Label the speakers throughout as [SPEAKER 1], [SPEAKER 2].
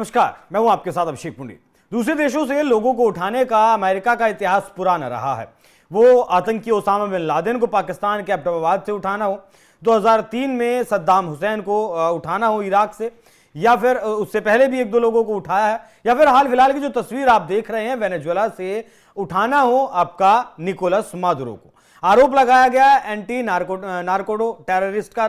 [SPEAKER 1] नमस्कार, मैं हूं आपके साथ अभिषेक पुंडी। दूसरे देशों से लोगों को उठाने का अमेरिका का इतिहास पुराना रहा है। वो आतंकी ओसामा बिन लादेन को पाकिस्तान के एबटाबाद से उठाना हो, 2003 में सद्दाम हुसैन को उठाना हो इराक से, या फिर उससे पहले भी एक दो लोगों को उठाया है, या फिर हाल फिलहाल की जो तस्वीर आप देख रहे हैं वेनेजुएला से उठाना हो आपका निकोलस मादुरो को। आरोप लगाया गया एंटी नार्कोडो टेररिस्ट का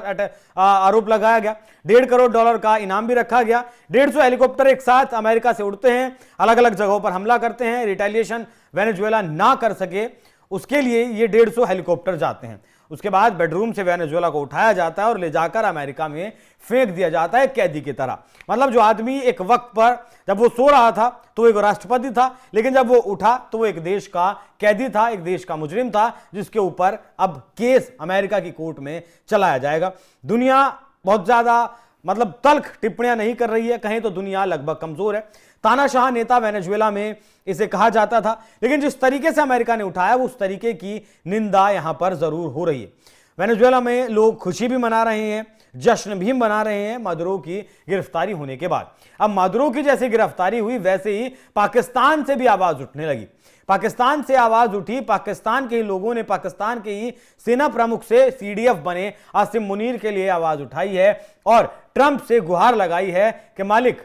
[SPEAKER 1] आरोप लगाया गया। $1.5 करोड़ का इनाम भी रखा गया। 150 हेलीकॉप्टर एक साथ अमेरिका से उड़ते हैं, अलग अलग जगहों पर हमला करते हैं। रिटेलिएशन वेनेजुएला ना कर सके उसके लिए ये 150 हेलीकॉप्टर जाते हैं। उसके बाद बेडरूम से वेनेजुएला को उठाया जाता है और ले जाकर अमेरिका में फेंक दिया जाता है कैदी की तरह। मतलब जो आदमी एक वक्त पर जब वो सो रहा था तो वो एक राष्ट्रपति था, लेकिन जब वो उठा तो वो एक देश का कैदी था, एक देश का मुजरिम था, जिसके ऊपर अब केस अमेरिका की कोर्ट में चलाया जाएगा। दुनिया बहुत ज्यादा तल्ख टिप्पणियां नहीं कर रही है, कहें तो दुनिया लगभग कमजोर है। तानाशाह नेता वेनेजुएला में इसे कहा जाता था, लेकिन जिस तरीके से अमेरिका ने उठाया वो उस तरीके की निंदा यहां पर जरूर हो रही है। वेनेजुएला में लोग खुशी भी मना रहे हैं, जश्न भी मना रहे हैं मादुरो की गिरफ्तारी होने के बाद। अब मादुरो की जैसे गिरफ्तारी हुई वैसे ही पाकिस्तान से भी आवाज उठने लगी। पाकिस्तान से आवाज उठी, पाकिस्तान के ही लोगों ने पाकिस्तान के ही सेना प्रमुख से CDF बने आसिम मुनीर के लिए आवाज उठाई है और ट्रंप से गुहार लगाई है कि मालिक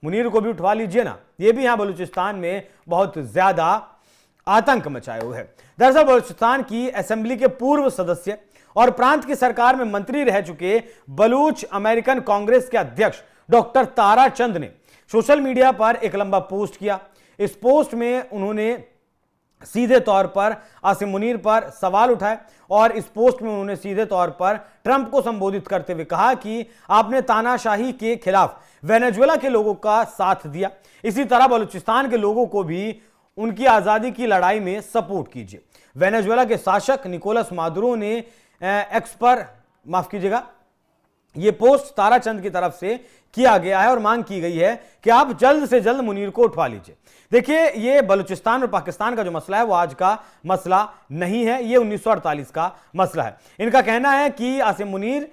[SPEAKER 1] मुनीर को भी उठवा लीजिए ना। ये भी यहां बलूचिस्तान में बहुत ज्यादा आतंक मचाए हुए है। दरअसल बलूचिस्तान की असेंबली के पूर्व सदस्य और प्रांत की सरकार में मंत्री रह चुके बलूच अमेरिकन कांग्रेस के अध्यक्ष डॉक्टर तारा चंद ने सोशल मीडिया पर एक लंबा पोस्ट किया। इस पोस्ट में उन्होंने सीधे तौर पर आसिम मुनीर पर सवाल उठाए और इस पोस्ट में उन्होंने सीधे तौर पर ट्रंप को संबोधित करते हुए कहा कि आपने तानाशाही के खिलाफ वेनेजुएला के लोगों का साथ दिया, इसी तरह बलूचिस्तान के लोगों को भी उनकी आजादी की लड़ाई में सपोर्ट कीजिए। वेनेजुएला के शासक निकोलस मादुरो ने एक्स पर माफ कीजिएगा, यह पोस्ट ताराचंद की तरफ से किया गया है और मांग की गई है कि आप जल्द से जल्द मुनीर को उठवा लीजिए। देखिए, ये बलूचिस्तान और पाकिस्तान का जो मसला है वो आज का मसला नहीं है, ये 1948 का मसला है। इनका कहना है कि आसिम मुनीर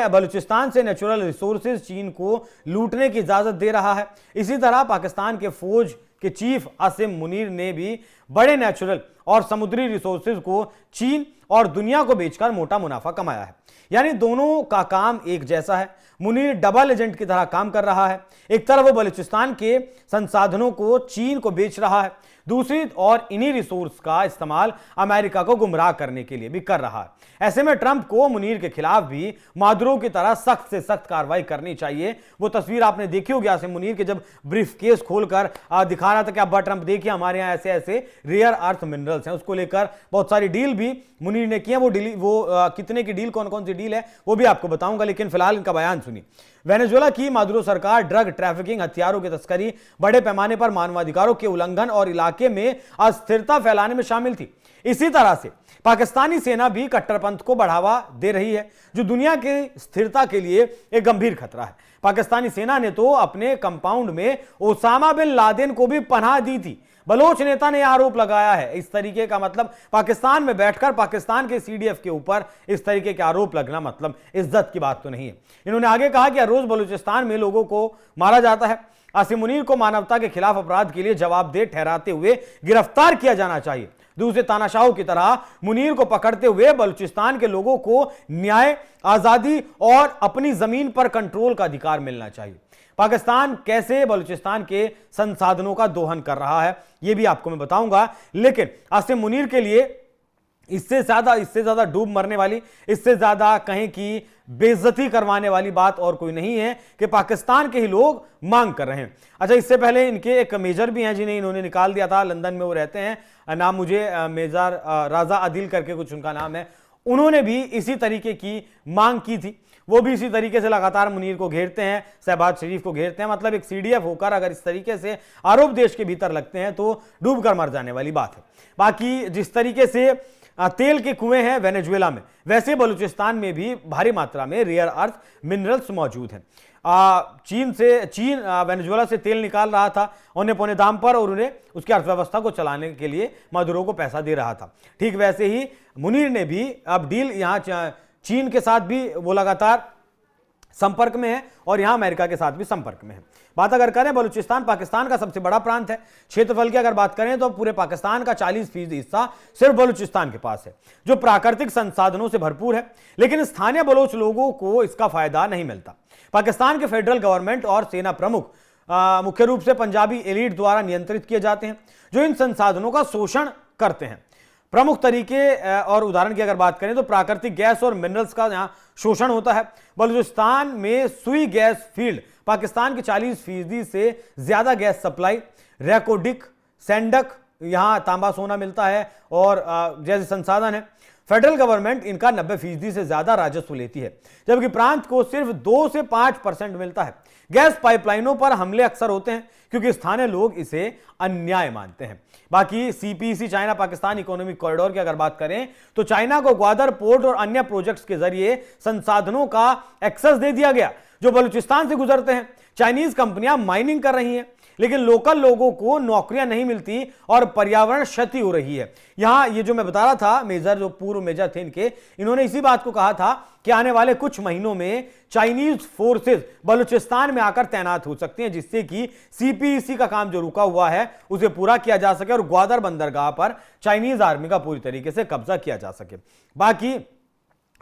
[SPEAKER 1] बलूचिस्तान से नेचुरल रिसोर्सेज चीन को लूटने की इजाजत दे रहा है। इसी तरह पाकिस्तान के फौज के चीफ आसिम मुनीर ने भी बड़े नेचुरल और समुद्री रिसोर्सेज को चीन और दुनिया को बेचकर मोटा मुनाफा कमाया है। यानी दोनों का काम एक जैसा है। मुनीर डबल एजेंट की तरह काम कर रहा है। एक तरफ वो बलूचिस्तान के संसाधनों को चीन को बेच रहा है, दूसरी और इन्हीं रिसोर्स का इस्तेमाल अमेरिका को गुमराह करने के लिए भी कर रहा है। ऐसे में ट्रंप को मुनीर के खिलाफ भी मादुरो की तरह सख्त से सख्त कार्रवाई करनी चाहिए। वो तस्वीर आपने देखी होगी आसिम मुनीर के जब ब्रीफ केस खोलकर दिखा रहा था कि अब्बा ट्रंप देखिए हमारे यहाँ ऐसे ऐसे रेयर अर्थ मिनरल्स हैं। उसको लेकर बहुत सारी डील भी मुनीर ने की है। वो कितने की डील, कौन कौन सी डील है वो भी आपको बताऊंगा, लेकिन फिलहाल इनका बयान सुनिए। वेनेजुएला की मादुरो सरकार ड्रग ट्रैफिकिंग, हथियारों की तस्करी, बड़े पैमाने पर मानवाधिकारों के उल्लंघन और इलाके में अस्थिरता फैलाने में शामिल थी। इसी तरह से पाकिस्तानी सेना भी कट्टरपंथ को बढ़ावा दे रही है, जो दुनिया की स्थिरता के लिए एक गंभीर खतरा है। पाकिस्तानी सेना ने तो अपने कंपाउंड में ओसामा बिन लादेन को भी पनाह दी थी। बलोच नेता ने आरोप लगाया है इस तरीके का पाकिस्तान में बैठकर पाकिस्तान के CDF के ऊपर इस तरीके के आरोप लगना इज्जत की बात तो नहीं है। इन्होंने आगे कहा कि हर रोज बलूचिस्तान में लोगों को मारा जाता है। आसिम मुनीर को मानवता के खिलाफ अपराध के लिए जवाबदेह ठहराते हुए गिरफ्तार किया जाना चाहिए। दूसरे तानाशाहों की तरह मुनीर को पकड़ते हुए बलूचिस्तान के लोगों को न्याय, आजादी और अपनी जमीन पर कंट्रोल का अधिकार मिलना चाहिए। पाकिस्तान कैसे बलूचिस्तान के संसाधनों का दोहन कर रहा है यह भी आपको मैं बताऊंगा, लेकिन आसिम मुनीर के लिए इससे ज्यादा डूब मरने वाली, इससे ज्यादा कहें कि बेइज्जती करवाने वाली बात और कोई नहीं है कि पाकिस्तान के ही लोग मांग कर रहे हैं। अच्छा, इससे पहले इनके एक मेजर भी हैं जिन्हें इन्होंने निकाल दिया था, लंदन में वो रहते हैं, नाम मुझे मेजर राजा आदिल करके कुछ उनका नाम है। उन्होंने भी इसी तरीके की मांग की थी। वो भी इसी तरीके से लगातार मुनीर को घेरते हैं, शहबाज शरीफ को घेरते हैं। एक CDF होकर अगर इस तरीके से आरोप देश के भीतर लगते हैं तो डूब कर मर जाने वाली बात है। बाकी जिस तरीके से तेल के कुएं हैं वेनेजुएला में, वैसे बलूचिस्तान में भी भारी मात्रा में रेयर अर्थ मिनरल्स मौजूद हैं। चीन वेनेजुएला से तेल निकाल रहा था औने पौने दाम पर और उन्हें उसकी अर्थव्यवस्था को चलाने के लिए मादुरो को पैसा दे रहा था। ठीक वैसे ही मुनीर ने भी अब डील यहां चीन के साथ भी वो लगातार संपर्क में है और यहां अमेरिका के साथ भी संपर्क में है। बात अगर करें, बलूचिस्तान पाकिस्तान का सबसे बड़ा प्रांत है। क्षेत्रफल की अगर बात करें तो पूरे पाकिस्तान का 40% हिस्सा सिर्फ बलूचिस्तान के पास है, जो प्राकृतिक संसाधनों से भरपूर है, लेकिन स्थानीय बलोच लोगों को इसका फायदा नहीं मिलता। पाकिस्तान के फेडरल गवर्नमेंट और सेना प्रमुख मुख्य रूप से पंजाबी एलीट द्वारा नियंत्रित किए जाते हैं, जो इन संसाधनों का शोषण करते हैं। प्रमुख तरीके और उदाहरण की अगर बात करें तो प्राकृतिक गैस और मिनरल्स का यहां शोषण होता है। बलूचिस्तान में सुई गैस फील्ड पाकिस्तान के 40% से ज्यादा गैस सप्लाई, रैकोडिक, सैंडक, यहां तांबा सोना मिलता है और जैसे संसाधन है। फेडरल गवर्नमेंट इनका 90% से ज्यादा राजस्व लेती है, जबकि प्रांत को सिर्फ 2 से 5% मिलता है। गैस पाइपलाइनों पर हमले अक्सर होते हैं क्योंकि स्थानीय लोग इसे अन्याय मानते हैं। बाकी CPEC China Pakistan economic corridor की अगर बात करें तो चाइना को ग्वादर पोर्ट और अन्य प्रोजेक्ट्स के जरिए संसाधनों का एक्सेस दे दिया गया जो बलूचिस्तान से गुजरते हैं। चाइनीज कंपनियां माइनिंग कर रही हैं, लेकिन लोकल लोगों को नौकरियां नहीं मिलती और पर्यावरण क्षति हो रही है। यहां ये जो मैं बता रहा था, मेजर जो पूर्व मेजर थे इनके, इन्होंने इसी बात को कहा था कि आने वाले कुछ महीनों में चाइनीज फोर्सेस बलूचिस्तान में आकर तैनात हो सकती हैं, जिससे कि सीपीईसी का काम जो रुका हुआ है उसे पूरा किया जा सके और ग्वादर बंदरगाह पर चाइनीज आर्मी का पूरी तरीके से कब्जा किया जा सके। बाकी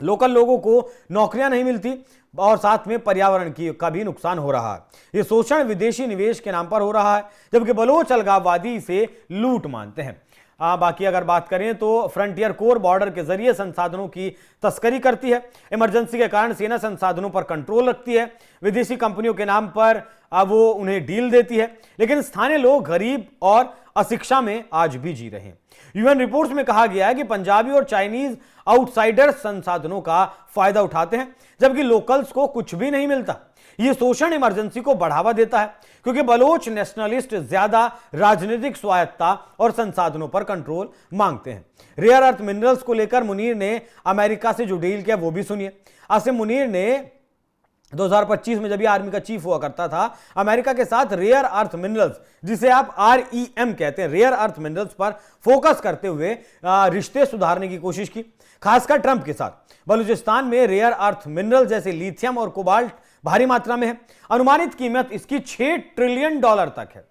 [SPEAKER 1] लोकल लोगों को नौकरियां नहीं मिलती और साथ में पर्यावरण का भी नुकसान हो रहा है। यह शोषण विदेशी निवेश के नाम पर हो रहा है, जबकि बलोच अलगाववादी इसे लूट मानते हैं। बाकी अगर बात करें तो फ्रंटियर कोर बॉर्डर के जरिए संसाधनों की तस्करी करती है। इमरजेंसी के कारण सेना संसाधनों पर कंट्रोल रखती है। विदेशी कंपनियों के नाम पर वो उन्हें डील देती है, लेकिन स्थानीय लोग गरीब और अशिक्षा में आज भी जी रहे हैं। यूएन रिपोर्ट्स में कहा गया है कि पंजाबी और चाइनीज आउटसाइडर्स संसाधनों का फायदा उठाते हैं, जबकि लोकल्स को कुछ भी नहीं मिलता। यह शोषण इमरजेंसी को बढ़ावा देता है क्योंकि बलोच नेशनलिस्ट ज्यादा राजनीतिक स्वायत्ता और संसाधनों पर कंट्रोल मांगते हैं। रेयर अर्थ मिनरल्स को लेकर मुनीर ने अमेरिका से जो डील किया वो भी सुनिए। आसिम मुनीर ने 2025 में जब ये आर्मी का चीफ हुआ करता था, अमेरिका के साथ रेयर अर्थ मिनरल्स, जिसे आप REM कहते हैं, रेयर अर्थ मिनरल्स पर फोकस करते हुए रिश्ते सुधारने की कोशिश की, खासकर ट्रंप के साथ। बलूचिस्तान में रेयर अर्थ मिनरल जैसे लिथियम और कोबाल्ट भारी मात्रा में है। अनुमानित कीमत इसकी $6 ट्रिलियन तक है।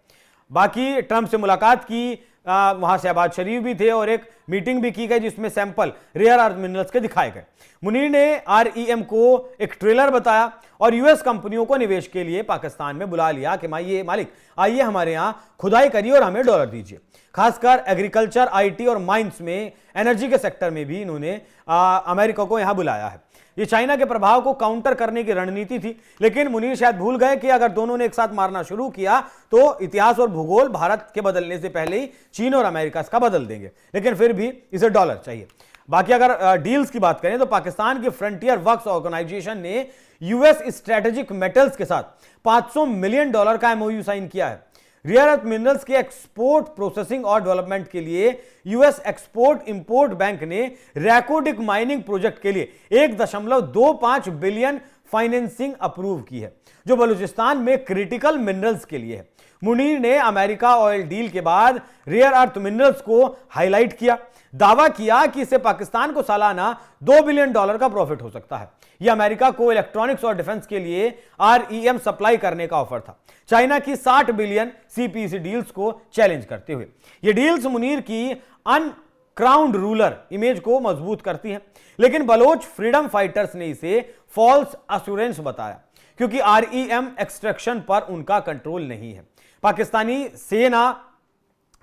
[SPEAKER 1] बाकी ट्रंप से मुलाकात की, वहां शहबाज शरीफ भी थे और एक मीटिंग भी की गई जिसमें सैंपल रेयर अर्थ मिनरल्स के दिखाए गए। मुनीर ने REM को एक ट्रेलर बताया और यूएस कंपनियों को निवेश के लिए पाकिस्तान में बुला लिया कि मालिक आइए हमारे यहां खुदाई करिए और हमें डॉलर दीजिए। खासकर एग्रीकल्चर, IT और माइंस में, एनर्जी के सेक्टर में भी इन्होंने अमेरिका को यहां बुलाया है। ये चाइना के प्रभाव को काउंटर करने की रणनीति थी, लेकिन मुनीर शायद भूल गए कि अगर दोनों ने एक साथ मारना शुरू किया तो इतिहास और भूगोल भारत के बदलने से पहले ही चीन और अमेरिका इसका बदल देंगे, लेकिन फिर भी इसे डॉलर चाहिए। बाकी अगर डील्स की बात करें तो पाकिस्तान के फ्रंटियर वर्क्स ऑर्गेनाइजेशन ने यूएस स्ट्रेटेजिक मेटल्स के साथ $500 मिलियन का MOU साइन किया है। रेयर अर्थ मिनरल्स के एक्सपोर्ट, प्रोसेसिंग और डेवलपमेंट के लिए यूएस एक्सपोर्ट इंपोर्ट बैंक ने रैकोडिक माइनिंग प्रोजेक्ट के लिए 1.25 बिलियन फाइनेंसिंग अप्रूव की है, जो बलूचिस्तान में क्रिटिकल मिनरल्स के लिए है। मुनीर ने अमेरिका ऑयल डील के बाद रेयर अर्थ मिनरल्स को हाईलाइट किया, दावा किया कि इससे पाकिस्तान को सालाना $2 बिलियन का प्रॉफिट हो सकता है। यह अमेरिका को इलेक्ट्रॉनिक्स और डिफेंस के लिए REM सप्लाई करने का ऑफर था, चाइना की 60 बिलियन CPEC डील्स को चैलेंज करते हुए। यह डील्स मुनीर की अनक्राउंड रूलर इमेज को मजबूत करती हैं, लेकिन बलोच फ्रीडम फाइटर्स ने इसे फॉल्स अश्योरेंस बताया क्योंकि REM एक्सट्रैक्शन पर उनका कंट्रोल नहीं है। पाकिस्तानी सेना,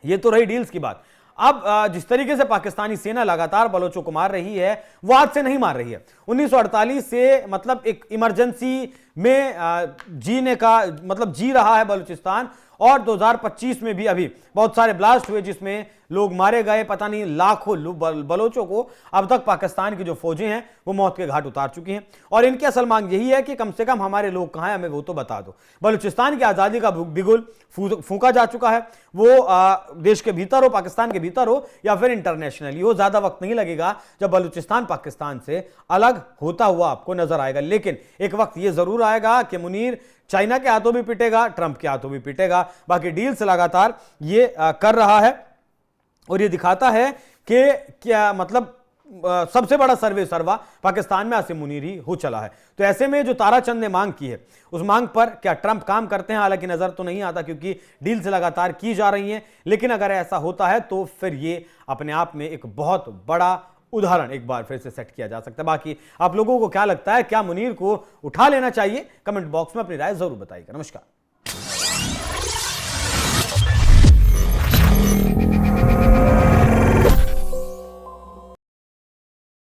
[SPEAKER 1] ये तो रही डील्स की बात। अब जिस तरीके से पाकिस्तानी सेना लगातार बलोचों को मार रही है वो आज से नहीं मार रही है। 1948 से मतलब एक इमरजेंसी में जीने का मतलब जी रहा है बलूचिस्तान, और 2025 में भी अभी बहुत सारे ब्लास्ट हुए जिसमें लोग मारे गए, पता नहीं लाखों बलोचों को अब तक पाकिस्तान की जो फौजें हैं वो मौत के घाट उतार चुकी हैं। और इनकी असल मांग यही है कि कम से कम हमारे लोग कहां हैं हमें वो तो बता दो। बलूचिस्तान की आज़ादी का बिगुल फूंका जा चुका है, वो देश के भीतर हो, पाकिस्तान के भीतर हो या फिर इंटरनेशनली हो। ज्यादा वक्त नहीं लगेगा जब बलूचिस्तान पाकिस्तान से अलग होता हुआ आपको नजर आएगा, लेकिन एक वक्त ये जरूर आएगा कि मुनीर चाइना के हाथों भी पिटेगा, ट्रंप के हाथों भी पिटेगा। बाकी डील्स लगातार ये कर रहा है और ये दिखाता है कि क्या मतलब सबसे बड़ा सर्वे सर्वा पाकिस्तान में आसिम मुनीर ही हो चला है। तो ऐसे में जो ताराचंद ने मांग की है, उस मांग पर क्या ट्रंप काम करते हैं, हालांकि नजर तो नहीं आता क्योंकि डील्स लगातार की जा रही हैं, लेकिन अगर ऐसा होता है तो फिर ये अपने आप में एक बहुत बड़ा उदाहरण एक बार फिर से सेट किया जा सकता है। बाकी आप लोगों को क्या लगता है, क्या मुनीर को उठा लेना चाहिए? कमेंट बॉक्स में अपनी राय जरूर बताइएगा। नमस्कार।